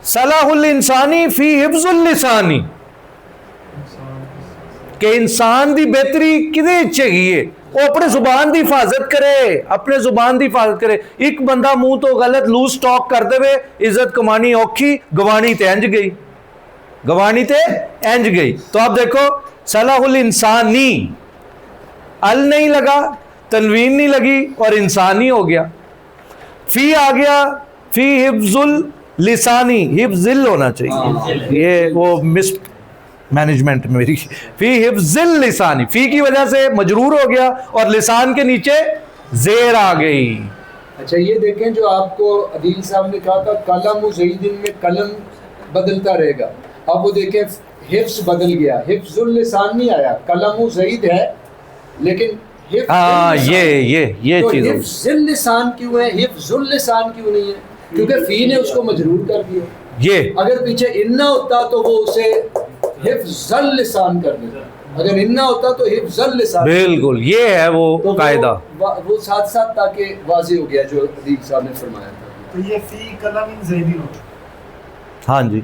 सलाहुल इंसानी फी हिफ्जुल लिसानी, के इंसान दी बेहतरी किदे च है, ਉਹ ਆਪਣੀ ਜ਼ੁਬਾਨ ਦੀ ਹਿਫਾਜ਼ਤ ਕਰੇ, ਆਪਣੇ ਜ਼ੁਬਾਨ ਦੀ ਹਿਫਾਜ਼ਤ ਕਰੇ। ਇੱਕ ਬੰਦਾ ਮੂੰਹ ਤੋਂ ਗਲਤ ਲੂਜ਼ ਟਾਕ ਕਰ ਦੇਵੇ, ਇੱਜ਼ਤ ਕਮਾਣੀ ਔਖੀ, ਗਵਾਣੀ ਤੇ ਇੰਜ ਗਈ, गवानी थे इंज गई। तो आप देखो सलाहुल इंसानी, अल नहीं लगा, तनवीन नहीं लगी और इंसानी हो गया। फी आ गया, फी हिफ्जुल लिसानी, हिफ्जिल होना चाहिए, ये वो मिस मैनेजमेंट मेरी। फी हिफ्जिल लिसानी, फी की वजह से मजरूर हो गया और लिसान के नीचे जेर आ गई। अच्छा ये देखें जो आपको अदील साहब ने कहा था कलम ज़ईदिन में कलम बदलता रहेगा, अब वो देखें हिफ्स बदल गया, हिफ्जुल लिसान नहीं आया, कलम ज़ईद है लेकिन हाँ ये तो चीज़ हिफ्जुल लिसान क्यों है, हिफ्जुल लिसान क्यों नहीं है? क्योंकि फी ने उसको मजरूर कर दिया। ये अगर पीछे इन्ना होता तो वो उसे हिफ्जुल लिसान कर देता, अगर इन्ना होता तो हिफ्जुल लिसान। बिल्कुल ये है वो तो कायदा। वो साथ साथ ताकि वाज़ेह हो गया जो अदील साहब ने फरमाया था। तो ये फी कलम इन ज़ैदी हो। हाँ जी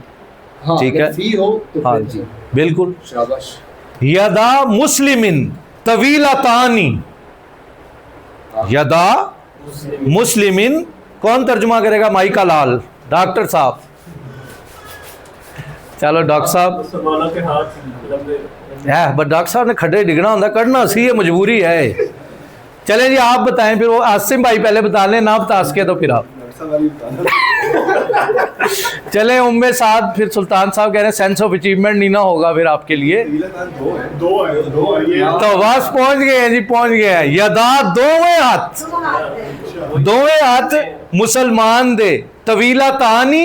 हाँ, ठीक अगर है, फी हो तो हाँ फिर जी बिल्कुल। शाबाश। यदा मुस्लिमिन तवीलतानी, यदा मुस्लिमिन, कौन तर्जुमा करेगा? माइका लाल, डॉक्टर साहब। चलो डॉक्टर साहब मुसलमानों के हाथ लंबे है, बट डॉक्टर साहब ने खड्डे डिगना होता, करना सी, ये मजबूरी है। चलें जी आप बताएं, फिर वो आसिम भाई पहले बता लें, ना बता सके तो फिर आप चले। उम्मे साथ, फिर सुल्तान साहब कह रहे हैं सेंस ऑफ अचीवमेंट नहीं ना होगा फिर आपके लिए, दो है तो बस पहुंच गए हैं जी, पहुंच गए हैं। यदा दोवें हाथ, दोवें हाथ मुसलमान दे, तवीला तानी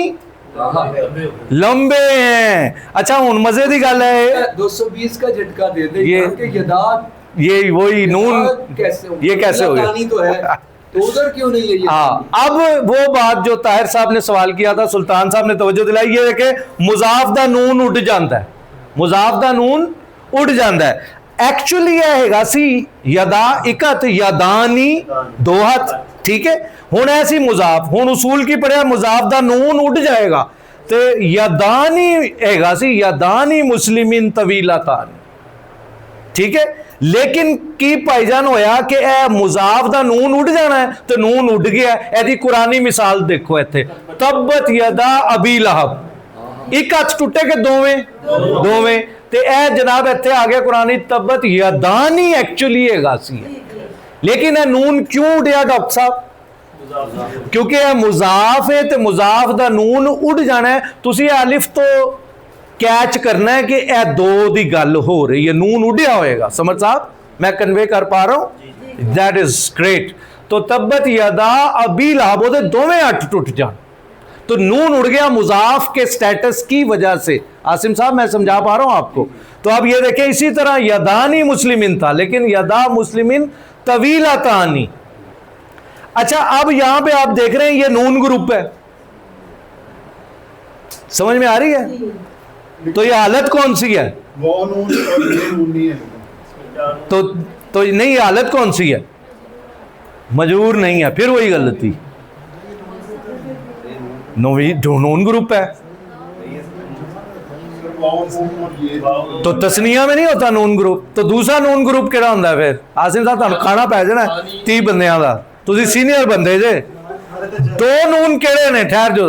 लंबे हैं। अच्छा हुन मजे की गल है, 220 का झटका दे दे ये- कि यदाद ये वही नून, कैसे हो, ये कैसे हो गया? तानी तो है तो उधर क्यों नहीं है ये? हाँ, अब वो बात जो ताहिर साहब ने सवाल किया था, सुल्तान साहब ने तवज्जो दिलाई, ये देखे मुजाफ दा नून उड़ जाता है, मुजाफ दा नून उड़ जाता है। एक्चुअली यह हैगा सी यदा इकत यदानी दो हाथ, ठीक है। हुण ऐसी मुजाफ, हुण उसूल की पढ़िया मुजाफ दा नून उड़ जाएगा, तो यदानी हैगा सी यदानी मुस्लिमिन तवीलतान, ठीक है। लेकिन की भाईजान होया कि ए मुजाफ दा नून उड़ जाना है, तो नून उड़ गया। एदी कुरानी मिसाल देखो इत्थे, तब्बत यदा अबी लहब, एक हथ टुटे के दोवें दोवें, ते ए जनाब इत्थे आ गया कुरानी तब्बत यदानी, एक्चुअली हैगा सी, लेकिन ए नून क्यों उड़िया डॉक्टर साहब? क्योंकि यह मुजाफ है, तो मुजाफ दा नून उड़ जाना है। तुसी अलिफ तो कैच करना है कि यह दो दी गल हो रही है, नून उड़िया होएगा। समझ साहब मैं कन्वे कर पा रहा हूं? That is great. तो तब्बत यदा अबी लहब, ओदे दोवें हथ टुट जान, तो नून उड़ गया मुजाफ के स्टेटस की वजह से। आसिम साहब मैं समझा पा रहा हूं आपको? तो अब ये देखें, इसी तरह यदानी मुस्लिमिन था, लेकिन यदा मुस्लिमिन तवीलतानी। अच्छा अब यहां पे आप देख रहे हैं ये नून ग्रुप है, समझ में आ रही है? तो ये हालत कौन सी है? वो नून और ये नून नहीं है। तो नहीं, ये हालत कौन सी है? मजबूर नहीं है, फिर वही गलती, नून ग्रुप है। तो तस्निया में नहीं होता नून ग्रुप, तो दूसरा नून ग्रुप केड़ा होंदा है फिर? आसिम साहब तुहानू खाना पै जाना 30 बंदियां दा, तुसी सीनियर बंदे जे। दो नून केड़े ने? ठहर जो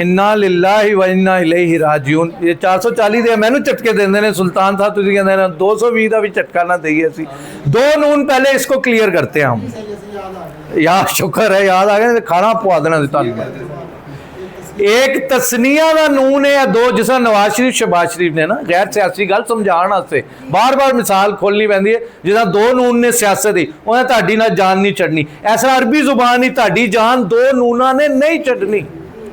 इन्ना लिल्लाहि व इन्ना इलैहि राजिऊन। ये 440 दे मैनू झटके देंदे ने सुल्तान साहब, तुसी कहंदे ने 220 दा भी झटका ना देइए असी। दो नून पहले इसको क्लियर करते हैं हम। यार शुक्र है याद आ गया, खाना पवा देना तुहानू। एक तस्निया का नून है, या दो, जिस नवाज शरीफ शहबाज शरीफ ने ना गैर सियासी गल समझाने वास्ते बार बार मिसाल खोलनी पैंदी है, जिस दो नून ने सियासत की, उन्हें ताड़ी ना जान नहीं चढ़नी। ऐसा अरबी जुबान ही ताड़ी जान दो नूना ने नहीं चढ़नी।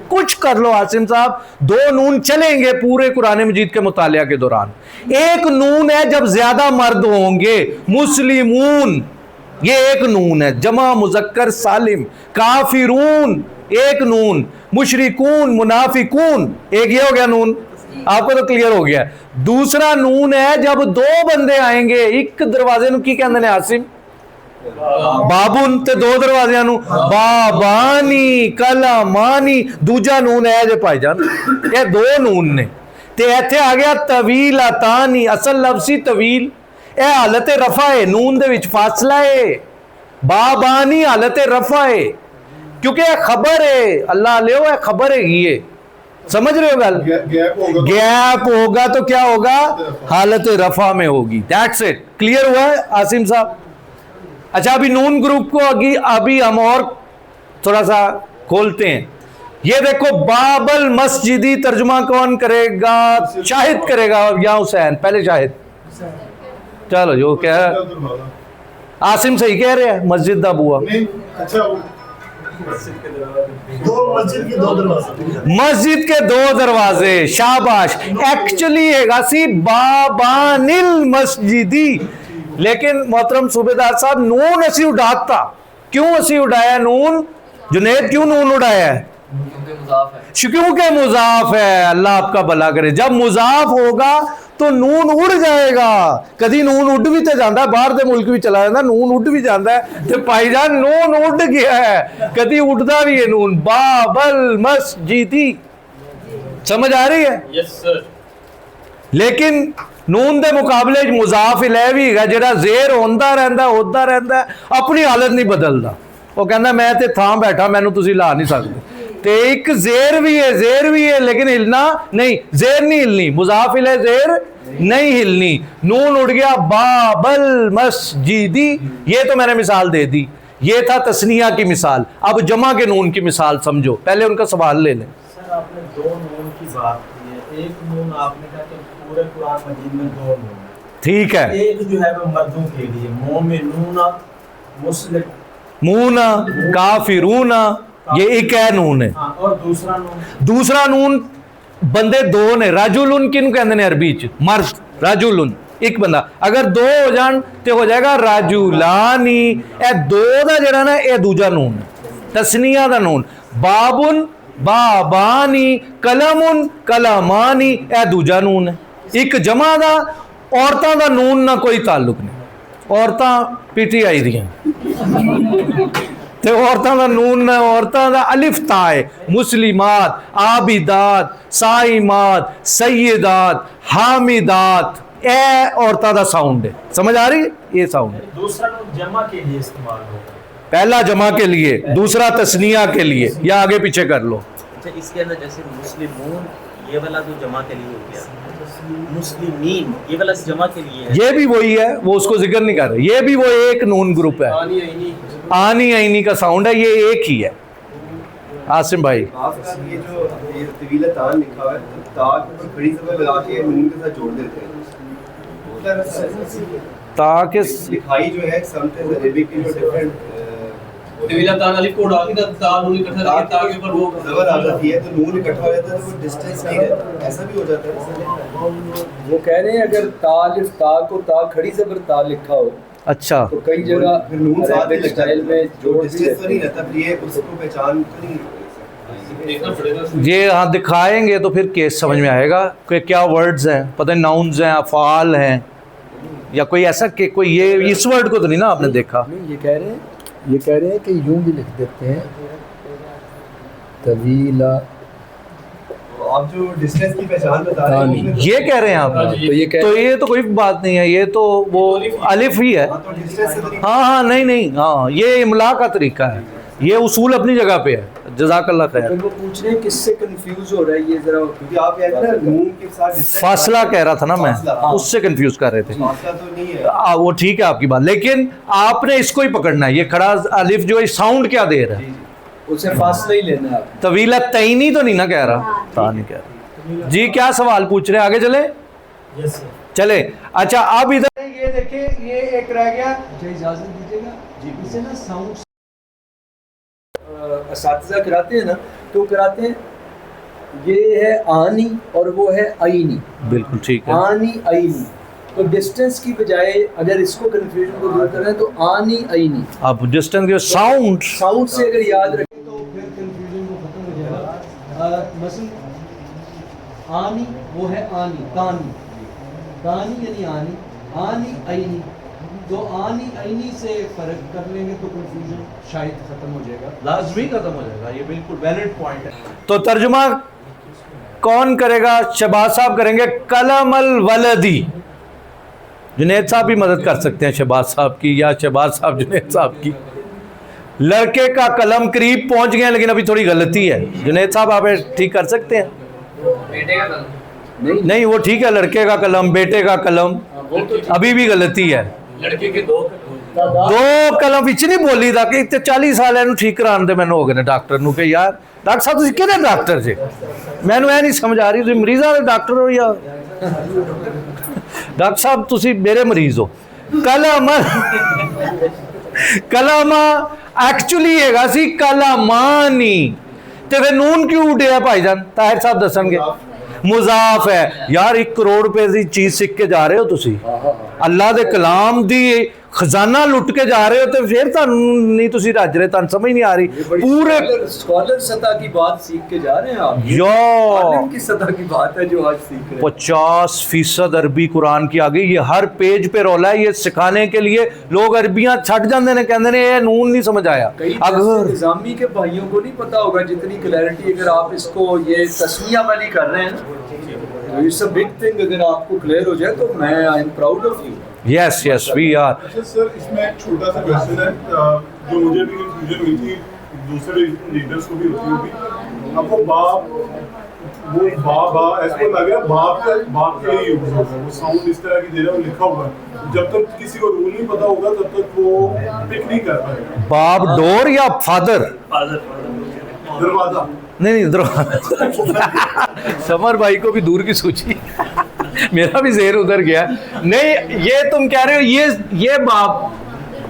कुछ कर लो आसिम साहब, दो नून चलेंगे पूरे कुरान मजीद के मुतालिया के दौरान। एक नून है जब ज्यादा मर्द होंगे, मुस्लिमून ये एक नून है, जमा मुजक्कर सालिम, काफिरून एक नून, मुशरिकून मुनाफिकून एक, ये हो गया नून, आपको तो क्लियर हो गया। दूसरा नून है जब दो बंदे आएंगे, एक दरवाजे नू की कहंदे ने आसिम? बाबुन, ते दो दरवाजियां नू बाबानी कलामानी। दूजा नून है जे भाईजान, ये दो नून ने। ते इत्थे आ गया तवीलतानी, असल लफ्ज़ सी तवील, ਇਹ ਹਾਲਤ ਰਫਾ ਹੈ, ਨੂਨ ਦੇ ਵਿੱਚ ਫਾਸਲਾ ਹੈ, ਬਾਬਾਨੀ ਹਾਲਤ रफा है, क्योंकि यह खबर है, अल्लाह ले यह खबर है, ये समझ रहे हो गल, गैप होगा तो क्या होगा, हालत रफा में होगी। दैट्स इट, क्लियर हुआ है आसिम साहब? अच्छा, अभी नून ग्रुप को अभी हम और थोड़ा सा खोलते हैं। ये देखो, बाबल मस्जिदी तर्जुमा कौन करेगा? शाहिद करेगा या हुसैन? पहले शाहिद, चलो जो क्या है, आसिम सही कह रहे हैं, मस्जिद दा बुआ, मस्जिद के दो दरवाजे, शाबाश। एक्चुअली है सी बाबानिल मस्जिदी, लेकिन मोहतरम सूबेदार साहब नून असी उड़ाता, क्यों असी उड़ाया नून? जुनेद क्यों नून उड़ाया है? क्योंकि मुजाफ है। अल्लाह आपका भला करे। जब मुजाफ होगा तो नून उड़ जाएगा। कभी नून उड़ भी तो जाता है, बाहर के मुल्क भी चला जाता, नून उड़ भी जाता है, तो भाईजान नून उड़ गया है, कभी उड़ता भी है नून। बाबल मस्जिदी, समझ आ रही है? Yes sir. लेकिन नून के मुकाबले मुजाफ इलै भी है, जिहड़ा जेर होंदा रहंदा है, अपनी हालत नहीं बदलता। वो कहता मैं ते थां बैठा, मैनू तुसीं ला नहीं सकते। तो एक जेर भी है लेकिन हिलना नहीं, जेर नहीं हिलनी, मुजाफ इलै जेर नहीं हिलनी। नून उड़ गया, बाबल मस्जिदी, ये तो मैंने मिसाल दे दी, ये था तस्निया की मिसाल। अब जमा के नून की मिसाल समझो, पहले उनका सवाल ले लें। सर आपने दो नून की बात की है, एक नून आपने कहा कि पूरे कुरान मजीद में दो नून है, ठीक है, एक जो है वो मर्दों के लिए, मोमिनूना, मुस्लिम, मूना, काफिरूना, ये एक है नून है। और दूसरा नून बंदे दो ने, राजुलुन किन कहते हैं अरबी च? मर्द, राजुलुन एक बंदा। अगर दो हो जान तो हो जाएगा राजुलानी। ए दो दा जड़ा ना, ये दूजा नून है, तस्निया दा नून। बाबुन, बाबानी, कलमुन, कलमानी, ए दूजा नून है। एक जमा दा, औरतां दा नून ना कोई ताल्लुक नहीं, औरतां पीटीआई दियां, तो औरतां दा नून, औरतां दा अलिफ ता है। मुस्लिमात, आबिदात, साइमात, सैयदात, हामिदात, ए औरतां दा साउंड है, समझ आ रही? ये साउंड है। दूसरा नून जमा के लिए इस्तेमाल होता है, पहला जमा के लिए, दूसरा तस्निया के लिए, या आगे पीछे कर लो। अच्छा, इसके अंदर जैसे मुस्लिमून, ये वाला तो जमा के लिए हो गया, मुस्लिमीन ये वाला जमा के लिए है, ये भी वही है, वो उसको जिक्र नहीं कर रहे, ये भी वो एक नून ग्रुप है। आनी आईनी का साउंड है, ये एक ही है। आसिम भाई, आपका ये जो ये तवीला तान लिखा है, तो ता को खड़ी जबर लगा के नून के साथ जोड़ देते हैं, ताकि लिखाई जो है समटाइम्स अरेबिक की जो डिफरेंट तवीला तान अलिफ को उड़ा के ता नून इकट्ठा करके ता के ऊपर वो जबर आ जाती है, तो नून इकट्ठा हो जाता है, तो वो डिस्टेंस नहीं रहता, ऐसा भी हो जाता है। वो कह रहे हैं अगर तालिफ ता को ता खड़ी जबर ता लिखा हो, अच्छा, तो कई जगह फिर नून साथ ही अरेबिक लगता स्टाइल में है, जो जोड़ डिस्टेंस तो नहीं रहता, फिर ये उसको पहचान तो नहीं देखना पड़ेगा। ये हाँ दिखाएंगे तो फिर केस समझ में आएगा कि क्या वर्ड्स हैं, पता नहीं नाउन्स हैं, अफ़ाल हैं, या कोई ऐसा कि कोई ये इस वर्ड को तो नहीं ना आपने देखा। नहीं, ये कह रहे हैं कि यूं भी लिख देते हैं तवीला, आप जो डिस्टेंस की पहचान बता रहे हैं उसमें ये कह रहे हैं आप, तो ये तो कोई बात नहीं है, ये तो वो अलिफ ही है। तो डिस्टेंस से तो नहीं, हाँ नहीं, हाँ ये इमला का तरीका है, ये उसूल अपनी जगह पे है। जज़ाकल्लाह खैर। वो पूछ रहे हैं किससे कंफ्यूज हो रहा है ये जरा, क्योंकि आप कह रहे हैं ना नून के साथ डिस्टेंस फासला कह रहा था ना मैं, फासला, हाँ। उससे कंफ्यूज कर रहे थे। फासला तो नहीं है, वो ठीक है आपकी बात, लेकिन आपने इसको ही पकड़ना है। ये खड़ा अलिफ जो है साउंड क्या दे रहा है, उसे फासला ही लेना है आपको। तवीला तईनी तो नहीं ना कह रहा, ता नहीं कह रहा जी। क्या सवाल पूछ रहे हैं, आगे चले? Yes sir. चले। अच्छा, अब इधर ये देखिए, ये एक रह गया, मुझे इजाजत दीजिएगा जी। इसे ना साउंड असातिज़ा कराते हैं ना, तो कराते हैं ये है आनी और वो है आईनी। बिल्कुल ठीक है। आनी आईनी, तो डिस्टेंस की बजाय अगर इसको कंफ्यूजन को दूर करें तो आनी आईनी, अब डिस्टेंस के साउंड से अगर याद रखें तो फिर कंफ्यूजन को खत्म हो जाएगा। मसलन आनी वो है आनी, तानी, तानी यानी आनी, आनी आईनी, तो आनी आईनी से फर्क कर लेंगे तो कंफ्यूजन शायद खत्म हो जाएगा, लाजमी खत्म हो जाएगा। ये बिल्कुल वैलिड पॉइंट है। तो तर्जुमा कौन करेगा? शहबाज साहब करेंगे। कलमल वलदी, जुनैद साहब भी मदद कर सकते हैं शहबाज साहब की, या शहबाज साहब जुनैद साहब की। लड़के का कलम करीब पहुंच गए लेकिन अभी थोड़ी गलती है। जुनैद साहब आप ठीक कर सकते हैं? बेटे का कलम नहीं वो ठीक है, लड़के का कलम, बेटे का कलम, अभी भी गलती है। लड़के के दो दो कलम विच नहीं बोली था कि 40 साल ਇਹਨੂੰ ਠੀਕ ਕਰਾਉਣ ਦੇ ਮੈਨੂੰ ਹੋ ਗਏ ਨੇ ਡਾਕਟਰ ਨੂੰ ਕਿ ਯਾਰ ਡਾਕਟਰ ਸਾਹਿਬ ਤੁਸੀਂ ਕਿਹੜੇ ਡਾਕਟਰ ਜੇ? ਮੈਨੂੰ ਇਹ ਨਹੀਂ ਸਮਝ ਆ ਰਹੀ ਤੁਸੀਂ ਮਰੀਜ਼ਾਂ ਦੇ ਡਾਕਟਰ ਹੋ ਜਾਂ ਡਾਕਟਰ ਸਾਹਿਬ ਤੁਸੀਂ ਮੇਰੇ ਮਰੀਜ਼ ਹੋ। ਕਲਮਾ ਐਕਚੁਅਲੀ ਹੈਗਾ ਸੀ ਕਲਾਮਾਨੀ ਤੇ ਫਿਰ ਨੂਨ ਕਿਉਂ ਉਡਿਆ ਭਾਈਜਾਨ? ਤਾਹਿਰ ਸਾਹਿਬ ਦੱਸਣਗੇ। ਮੁਜ਼ਾਫ ਹੈ ਯਾਰ, 1 ਕਰੋੜ ਰੁਪਏ ਦੀ ਚੀਜ਼ ਸਿੱਖ ਕੇ ਜਾ ਰਹੇ ਹੋ ਤੁਸੀਂ, ਅੱਲਾ ਦੇ ਕਲਾਮ ਦੀ ਖਜ਼ਾਨਾ ਲੁੱਟ ਕੇ ਜਾ रहे हो, तो फिर ਤੁਹਾਨੂੰ ਨਹੀਂ ਤੁਸੀਂ ਰੱਜ ਰਹੇ, ਤੁਹਾਨੂੰ ਸਮਝ नहीं आ रही। पूरे स्कॉलर सतह की बात सीख के जा रहे हैं आप, यो आलिम की सतह की बात है जो आज सीख रहे हैं। 50% अरबी कुरान की आ गई, ये हर पेज पे रौला है। ये सिखाने के लिए लोग अरबियां छट जाते हैं, कहते हैं ये नून नहीं समझ आया। कई अगर निजामी के भाइयों को नहीं पता होगा जितनी क्लैरिटी अगर आप इसको ये तस्मिया वाली कर रहे हैं तो इट्स अ बिग थिंग। अगर आपको क्लियर हो जाए तो मैं I am proud of you. Yes yes we are. अच्छा सर, इसमें एक छोटा सा क्वेश्चन है जो मुझे भी कंफ्यूजन हुई थी, दूसरे लीडर्स को भी होती होगी। आपको बाप वो बा ऐसे लग रहा है बाप के लिए यूज होगा, वो साउंड इस तरह की दे रहा है, वो लिखा हुआ है। जब तक किसी को रूल नहीं पता होगा तब तक वो पिक नहीं कर पाएगा। बाप डोर या फादर? दरवाजा नहीं दरवाजा समर भाई को भी दूर की सूची मेरा भी ज़हन उधर गया। नहीं ये तुम कह रहे हो ये बाप,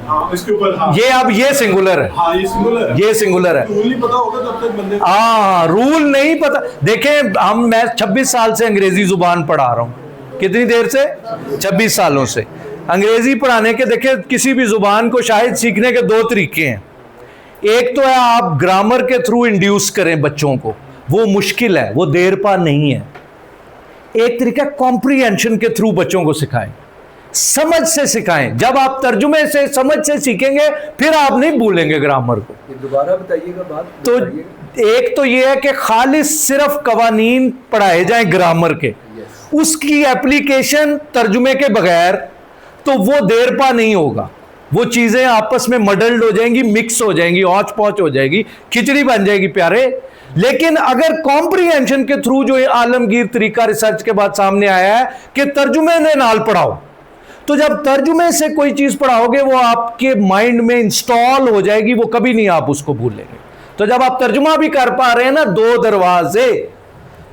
हाँ इसके ऊपर, हाँ ये अब ये सिंगुलर है, हाँ ये सिंगुलर है, ये सिंगुलर है। रूल नहीं पता होगा तब तक बंदे को। हाँ रूल नहीं पता। देखें मैं 26 साल से अंग्रेजी जुबान पढ़ा रहा हूँ। कितनी देर से? 26 सालों से अंग्रेजी पढ़ाने के। देखें किसी भी जुबान को शायद सीखने के 2 तरीके हैं। एक तो है आप ग्रामर के थ्रू इंड्यूस करें बच्चों को, वो मुश्किल है, वो देर पा नहीं है। एक तरीका कॉम्प्रीहेंशन के थ्रू बच्चों को सिखाएं, समझ से सिखाएं। जब आप तर्जुमे से समझ से सीखेंगे फिर आप नहीं भूलेंगे ग्रामर को। दोबारा बताइएगा बात। तो एक तो ये है कि खालिस सिर्फ कवानीन पढ़ाए जाएं ग्रामर के, उसकी एप्लीकेशन तर्जुमे के बगैर, तो वो देर पा नहीं होगा। वो चीज़ें आपस में मडल्ड हो जाएंगी, मिक्स हो जाएंगी, औच पौच हो जाएगी, खिचड़ी बन जाएगी प्यारे। लेकिन अगर कॉम्प्रीहेंशन के थ्रू जो ये आलमगीर तरीका रिसर्च के बाद सामने आया है कि तर्जुमे ने नाल पढ़ाओ, तो जब तर्जुमे से कोई चीज़ पढ़ाओगे वो आपके माइंड में इंस्टॉल हो जाएगी, वो कभी नहीं आप उसको भूलेंगे। तो जब आप तर्जुमा भी कर पा रहे हैं ना 2 दरवाजे,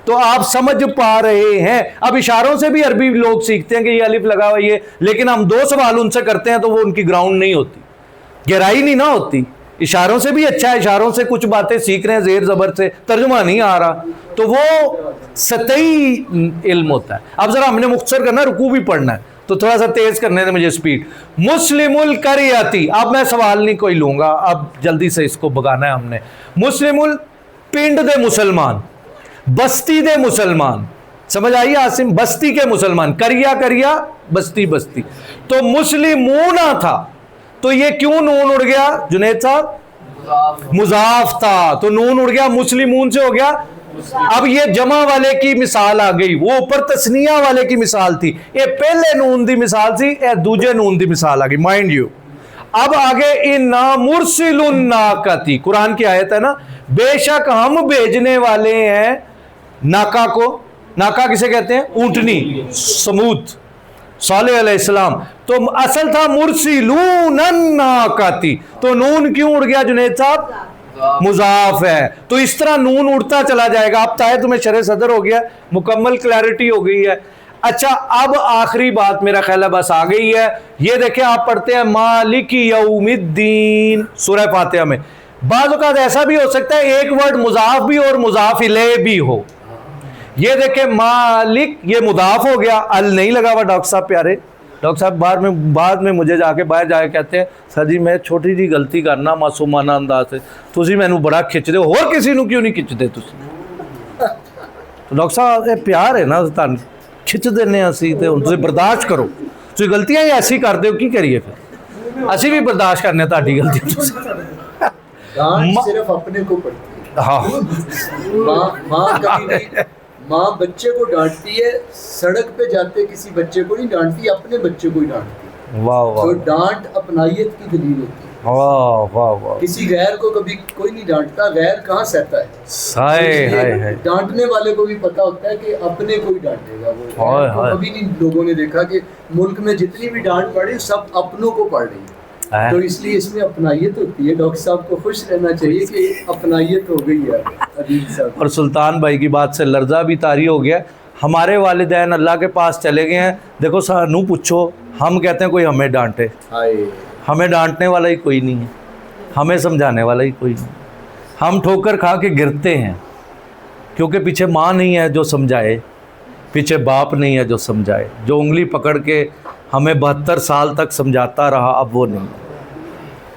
तो आप समझ पा रहे हैं। अब इशारों से भी अरबी लोग सीखते हैं कि ये अलिफ लगा हुआ ये, लेकिन हम 2 सवाल उनसे करते हैं तो वो उनकी ग्राउंड नहीं होती, गहराई नहीं ना होती। इशारों से भी अच्छा है, इशारों से कुछ बातें सीख रहे हैं ज़ेर ज़बर से, तर्जुमा नहीं आ रहा, तो वो सतही इल्म होता है। अब ज़रा हमने मुख्तसर करना है, रुकू भी पढ़ना है, तो थोड़ा सा तेज़ करने दे मुझे स्पीड। मुस्लिमुल करियती, अब मैं सवाल नहीं कोई लूँगा, अब जल्दी से इसको भगाना है हमने। मुस्लिमुल पिंड दे मुसलमान, बस्ती दे मुसलमान, समझ आइए आसिम? बस्ती के मुसलमान, करिया करिया, बस्ती बस्ती। तो मुस्लिमूना था, तो ये क्यों नून उड़ गया जुनैद साहब? मुजाफ था तो नून उड़ गया, मुस्लिमून से हो गया। अब ये जमा वाले की मिसाल आ गई, वो ऊपर तस्निया वाले की मिसाल थी, ये पहले नून दी मिसाल थी, ये दूजे नून दी मिसाल आ गई, माइंड यू। अब आगे इन्ना मुरसिलुन नाकती, कुरान की आयत है ना, बेशक हम भेजने वाले हैं नाका को। नाका किसे कहते हैं? ऊंटनी, समूद, सालेह अलैहिस्सलाम। तो असल था मुरसिलून नाकाती, तो नून क्यों उड़ गया जुनैद साहब? मुजाफ है, तो इस तरह नून उड़ता चला जाएगा। अब ताए तुम्हें शरह सदर हो गया, मुकम्मल क्लैरिटी हो गई है। अच्छा अब आखिरी बात मेरा ख्याल है बस आ गई है। ये देखें आप पढ़ते हैं मालिक यौमिद्दीन सूरह फातिहा में, बाज़ औक़ात ऐसा भी हो सकता है एक वर्ड मुजाफ भी और मुजाफ इलैह भी हो। ये देखें मालिक, ये मुदाफ हो गया, अल नहीं लगा हुआ। डॉक्टर साहब प्यारे, डॉक्टर साहब बाद में मुझे जाके बाहर जाके कहते हैं सर जी मैं छोटी जी गलती करना मासूमाना अंदाज से, तुसी मैनू बड़ा खिंचदे हो, होर किसी नू क्यों नहीं खिंचदे तुसी? तो डॉक्टर साहब ये प्यार है ना, तुहानू खिंच देने असी, ते हुण तुसी बर्दाश्त करो, तुसी गलतियां ही ऐसी करदे हो, की करिए फिर? असी भी बर्दाश्त करने तुहाडी गलती। डांट सिर्फ अपने को पड़ती है। हाँ माँ कभी भी ماں بچے کو ڈانٹتی ہے، سڑک پہ جاتے کسی بچے کو نہیں ڈانٹتی، اپنے بچے کو ہی ڈانٹتی ہے. واہ تو واہ ڈانٹ اپنائیت کی دلیل ہوتی ہے. واہ واہ واہ کسی غیر کو کبھی کوئی نہیں ڈانٹتا، غیر کہاں سہتا ہے. ہائے ہائے ہائے ڈانٹنے والے کو بھی پتا ہوتا ہے کہ اپنے کو ہی ڈانٹے گا. وہ ہائے غیر کو ہائے. کبھی نہیں لوگوں نے دیکھا کہ ملک میں جتنی بھی ڈانٹ پڑی سب اپنوں کو پڑ رہی ہے. تو اس لیے اس میں اپنائیت ہوتی ہے. ڈاکٹر صاحب کو خوش رہنا چاہیے کہ اپنائیت ہو گئی ہے عدیل صاحب. اور سلطان بھائی کی بات سے لرزہ بھی طاری ہو گیا. ہمارے والدین اللہ کے پاس چلے گئے ہیں. دیکھو سانو پوچھو، ہم کہتے ہیں کوئی ہمیں ڈانٹے، ہمیں ڈانٹنے والا ہی کوئی نہیں ہے، ہمیں سمجھانے والا ہی کوئی نہیں. ہم ٹھوکر کھا کے گرتے ہیں کیونکہ پیچھے ماں نہیں ہے جو سمجھائے، پیچھے باپ نہیں ہے جو سمجھائے، جو انگلی پکڑ کے ہمیں 72 سال تک سمجھاتا رہا، اب وہ نہیں.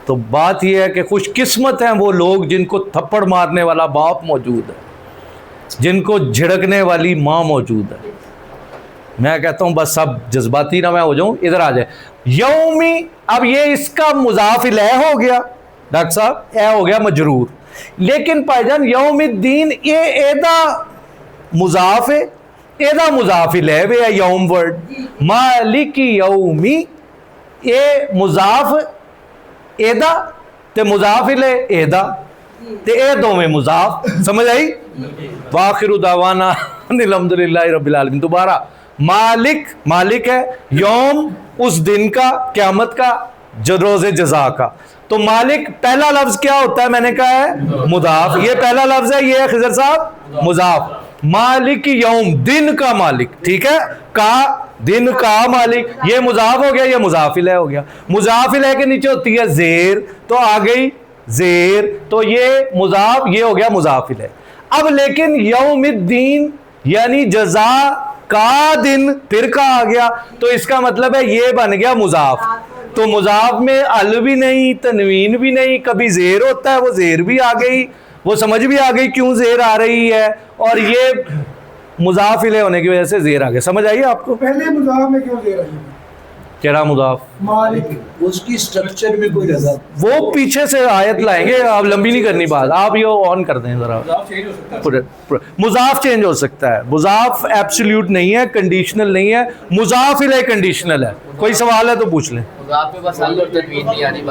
تو بات یہ ہے کہ خوش قسمت ہیں وہ لوگ جن کو تھپڑ مارنے والا باپ موجود ہے، جن کو جھڑکنے والی ماں موجود ہے. میں کہتا ہوں بس اب جذباتی نہ میں ہو جاؤں، ادھر آ جائے. یومی، اب یہ اس کا مضاف الیہ ہو گیا ڈاکٹر صاحب، اے ہو گیا مجرور. لیکن بھائی جان یوم الدین یہ ایدا مضاف ہے، ایدا مضاف الیہ بھی ہے. یوم ورڈ مالک یومی، یہ مضاف ایدا تے مضاف الیہ ایدا تے اے دوویں مضاف. سمجھ آئی؟ وآخر دعوانا ان الحمدللہ رب العالمین. دوبارہ مالک، مالک ہے یوم اس دن کا، قیامت کا، جو روز جزا کا. تو مالک پہلا لفظ کیا ہوتا ہے؟ میں نے کہا ہے مضاف. یہ پہلا لفظ ہے، یہ ہے خضر صاحب مضاف. مالک یوم، دن کا مالک، ٹھیک ہے، کا دن کا مالک، یہ مضاف ہو گیا، یہ مضاف الیہ ہو گیا. مضاف الیہ کے نیچے ہوتی ہے زیر، تو آ گئی زیر، تو یہ مضاف، یہ ہو گیا مضاف الیہ. اب لیکن یوم الدین یعنی جزا کا دن، پھر کا آ گیا، تو اس کا مطلب ہے یہ بن گیا مضاف. تو مضاف میں ال بھی نہیں، تنوین بھی نہیں، کبھی زیر ہوتا ہے، وہ زیر بھی آ گئی، وہ سمجھ بھی آ گئی کیوں زیر آ رہی ہے، اور یہ مضاف الیہ ہونے کی وجہ سے زیر آ گیا. سمجھ آئیے آپ کو؟ پہلے مضاف میں کیوں زیر آئی؟ کیڑا مضاف؟ مالک. اس کی سٹرکچر میں کوئی رضا، وہ پیچھے سے آیت لائیں گے، آپ لمبی نہیں کرنی بات، آپ یہ آن کر دیں ذرا. چینج ہو سکتا ہے. مضاف چینج ہو سکتا ہے، مضاف ایبسلیوٹ نہیں ہے، کنڈیشنل نہیں ہے. مضاف الیہ کنڈیشنل ہے. کوئی سوال ہے تو پوچھ لیں. مضاف میں بس ال اور تنوین نہیں آنی.